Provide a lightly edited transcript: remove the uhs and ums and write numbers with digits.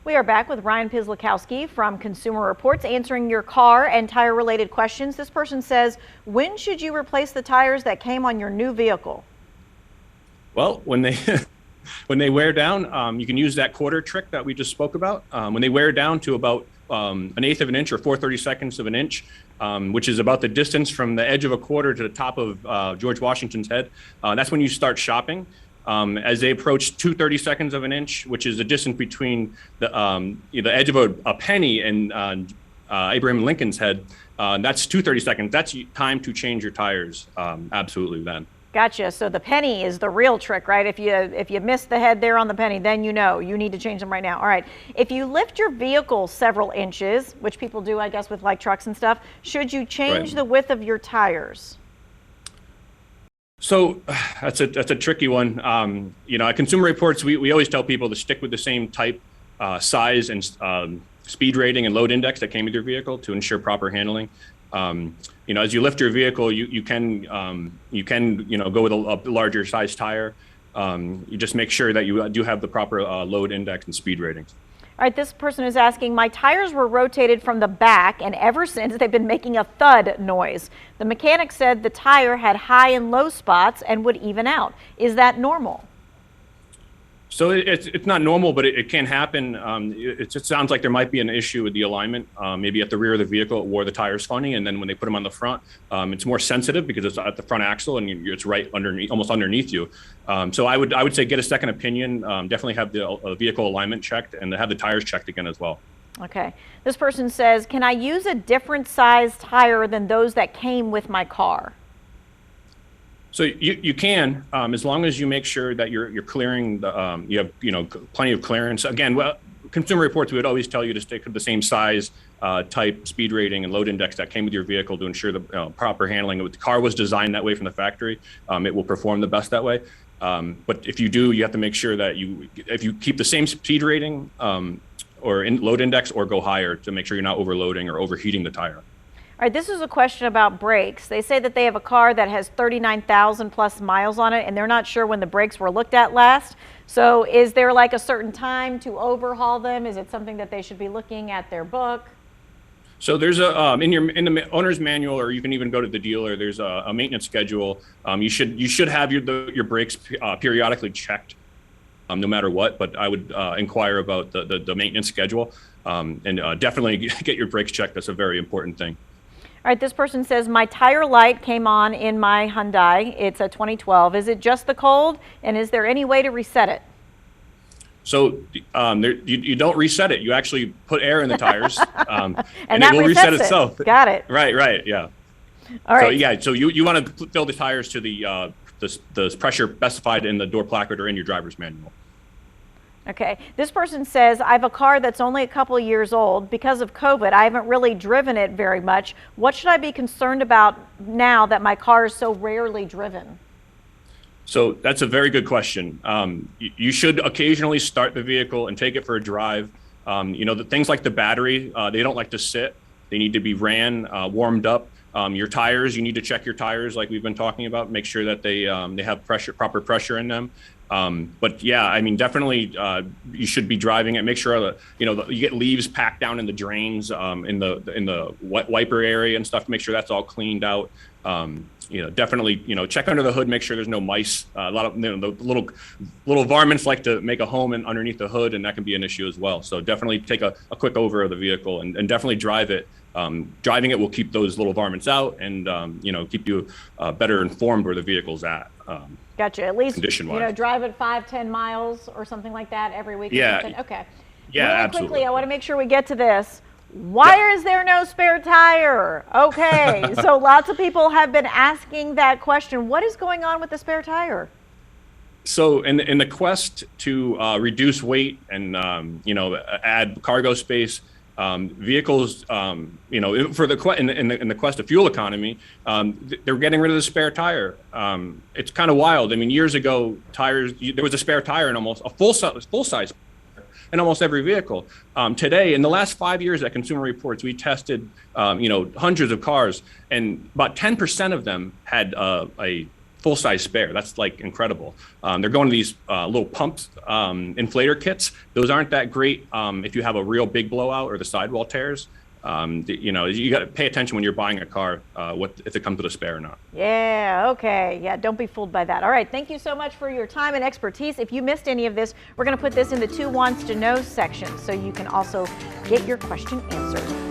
We are back with Ryan Pszczolkowski from Consumer Reports answering your car and tire related questions. This person says, when should you replace the tires that came on your new vehicle? Well, when they when they wear down, you can use that quarter trick that we just spoke about. When they wear down to about 1/8 of an inch or 4/32 of an inch, which is about the distance from the edge of a quarter to the top of George Washington's head, that's when you start shopping. As they approach 2/32 of an inch, which is the distance between the edge of a penny and Abraham Lincoln's head, that's 2/32. That's time to change your tires. Absolutely, then. Gotcha. So the penny is the real trick, right? If you miss the head there on the penny, then you know you need to change them right now. All right. If you lift your vehicle several inches, which people do, I guess, with like trucks and stuff, should you change the width of your tires? So that's a tricky one. At Consumer Reports, we always tell people to stick with the same type, size, and speed rating and load index that came with your vehicle to ensure proper handling. As you lift your vehicle, you can go with a larger size tire. You just make sure that you do have the proper load index and speed ratings. All right, this person is asking, my tires were rotated from the back, and ever since they've been making a thud noise. The mechanic said the tire had high and low spots and would even out. Is that normal? So it's not normal, but it can happen. It sounds like there might be an issue with the alignment, maybe at the rear of the vehicle where the tire's funny, and then when they put them on the front, it's more sensitive because it's at the front axle and it's right underneath, almost underneath you. So I would say get a second opinion. Definitely have the vehicle alignment checked and have the tires checked again as well. Okay. This person says, can I use a different size tire than those that came with my car? So you can, as long as you make sure that you're clearing the you have plenty of clearance. Again, Consumer Reports, we would always tell you to stick with the same size, type, speed rating, and load index that came with your vehicle to ensure the proper handling. If the car was designed that way from the factory, it will perform the best that way. But if you do, you have to make sure that if you keep the same speed rating or load index, or go higher to make sure you're not overloading or overheating the tire. All right, this is a question about brakes. They say that they have a car that has 39,000 plus miles on it, and they're not sure when the brakes were looked at last. So is there like a certain time to overhaul them? Is it something that they should be looking at their book? So there's a in the owner's manual, or you can even go to the dealer. There's a maintenance schedule. You should have your brakes periodically checked, no matter what. But I would inquire about the maintenance schedule, and definitely get your brakes checked. That's a very important thing. All right, this person says, my tire light came on in my Hyundai. It's a 2012. Is it just the cold? And is there any way to reset it? So you don't reset it. You actually put air in the tires, and it will reset itself. Got it. Right, yeah. All right. So yeah, so you want to fill the tires to the pressure specified in the door placard or in your driver's manual. Okay. This person says, I have a car that's only a couple of years old. Because of COVID, I haven't really driven it very much. What should I be concerned about now that my car is so rarely driven? So that's a very good question. You should occasionally start the vehicle and take it for a drive. The things like the battery, they don't like to sit. They need to be ran, warmed up. Your tires, you need to check your tires like we've been talking about, make sure that they have proper pressure in them. But yeah, I mean, definitely you should be driving it. Make sure that you get leaves packed down in the drains, in the wiper area and stuff to make sure that's all cleaned out. Definitely check under the hood, make sure there's no mice. A lot of the little varmints like to make a home underneath the hood, and that can be an issue as well. So definitely take a quick over of the vehicle and definitely drive it. Driving it will keep those little varmints out and keep you better informed where the vehicle's at. Gotcha. At least condition-wise. drive it 5-10 miles or something like that every week. Yeah. Okay. Yeah, really absolutely. Quickly, I want to make sure we get to this. Why is there no spare tire? Okay. So lots of people have been asking that question. What is going on with the spare tire? So in the quest to reduce weight and add cargo space, vehicles, for in the quest of fuel economy, they're getting rid of the spare tire. It's kind of wild. I mean, years ago, there was a spare tire in almost a full size in almost every vehicle. Today, in the last 5 years at Consumer Reports, we tested hundreds of cars, and about 10% of them had a full-size spare. That's like incredible. They're going to these little pumps, inflator kits. Those aren't that great if you have a real big blowout or the sidewall tears. You know, you got to pay attention when you're buying a car, if it comes with a spare or not. Yeah, okay. Yeah, don't be fooled by that. All right, thank you so much for your time and expertise. If you missed any of this, we're going to put this in the 2 Wants to Know section so you can also get your question answered.